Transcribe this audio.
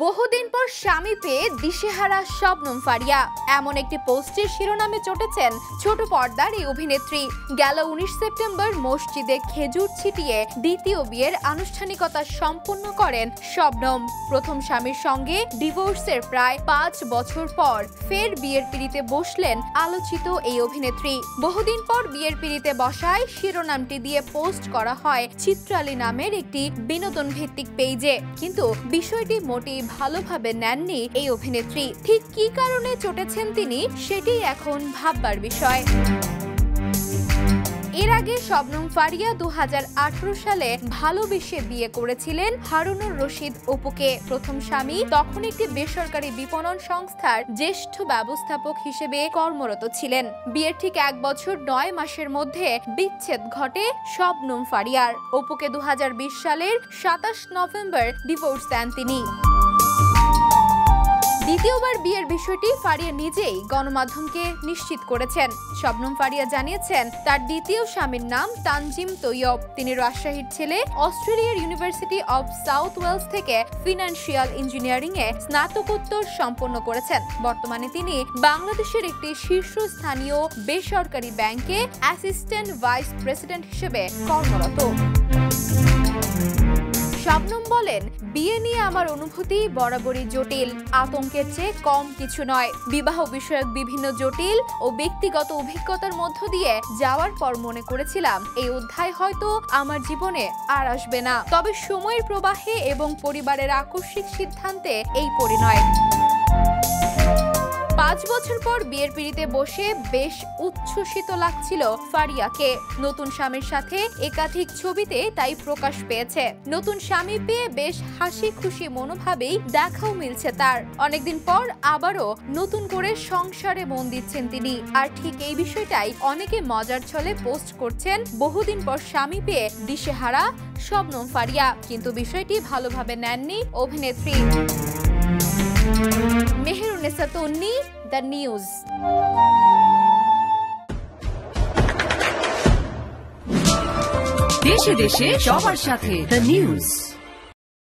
বহুদিন পর স্বামী পেয়ে দিশেহারা শবনম ফারিয়া এমন একটি পোস্টের শিরোনামে চটেছেন ছোট পর্দার এই অভিনেত্রী। গেল 19 সেপ্টেম্বর মসজিদে খেজুর ছিটিয়ে দ্বিতীয় বিয়ের আনুষ্ঠানিকতা সম্পন্ন করেন শবনম। প্রথম স্বামীর সঙ্গে ডিভোর্সের প্রায় 5 বছর পর ফের বিয়ের পিঁড়িতে বসলেন আলোচিত এই অভিনেত্রী। বহুদিন পর বিয়ের পিঁড়িতে বসায় শিরোনামটি দিয়ে পোস্ট করা হয় চিত্রালী নামের একটি বিনোদন ভিত্তিক পেজে। কিন্তু বিষয়টি মোটেই ভালোভাবে নেননি এই অভিনেত্রী। ঠিক কী কারণে চটেছেন তিনি সেটাই এখন ভাববার বিষয়। এর আগে শবনম ফারিয়া 2018 সালে ভালোবেসে বিয়ে করেছিলেন হারুনুর রশিদ অপুকে। প্রথম স্বামী তখন একটি বেসরকারি বিপণন সংস্থার জ্যেষ্ঠ ব্যবস্থাপক হিসেবে কর্মরত ছিলেন। বিয়ের ঠিক 1 বছর 9 মাসের মধ্যে বিচ্ছেদ ঘটে শবনম ফারিয়ার। অপুকে 2020 সালের 27 নভেম্বর ডিভোর্স দেন তিনি। দ্বিতীয়বার বিয়ের বিষয়টি ফারিয়া নিজেই গণমাধ্যমকে নিশ্চিত করেছেন। শবনম ফারিয়া জানিয়েছেন তার দ্বিতীয় স্বামীর নাম তানজিম তৈয়ব। তিনি রাজশাহীর ছেলে। অস্ট্রেলিয়ার ইউনিভার্সিটি অব সাউথ ওয়েলস থেকে ফিনান্সিয়াল ইঞ্জিনিয়ারিং এ স্নাতকোত্তর সম্পন্ন করেছেন। বর্তমানে তিনি বাংলাদেশের একটি শীর্ষস্থানীয় বেসরকারি ব্যাংকে অ্যাসিস্ট্যান্ট ভাইস প্রেসিডেন্ট হিসেবে কর্মরত। শবনম বলেন, বিয়ে নিয়ে আমার অনুভূতি বরাবরই জটিল, আতঙ্কের চেয়ে কম কিছু নয়। বিবাহ বিষয়ক বিভিন্ন জটিল ও ব্যক্তিগত অভিজ্ঞতার মধ্য দিয়ে যাওয়ার পর মনে করেছিলাম এই অধ্যায় হয়তো আমার জীবনে আর আসবে না। তবে সময়ের প্রবাহে এবং পরিবারের আকস্মিক সিদ্ধান্তে এই পরিণয়। 5 বছর পর বিয়ের পিঁড়িতে বসে বেশ উচ্ছ্বসিত লাগছিল ফারিয়াকে। নতুন স্বামীর সাথে একাধিক ছবিতে তাই প্রকাশ পেয়েছে। নতুন স্বামী পেয়ে বেশ হাসি খুশি মনোভাবেই দেখাও মিলছে তার। অনেকদিন পর আবারও নতুন করে সংসারে মন দিচ্ছেন তিনি। আর ঠিক এই বিষয়টাই অনেকে মজার ছলে পোস্ট করছেন বহুদিন পর স্বামী পেয়ে দিশেহারা শবনম ফারিয়া। কিন্তু বিষয়টি ভালোভাবে নেননি অভিনেত্রী। মেহেরুন্নেসা তন্নি, দ্য নিউজ। দেশে দেশে সবার সাথে, দ্য নিউজ।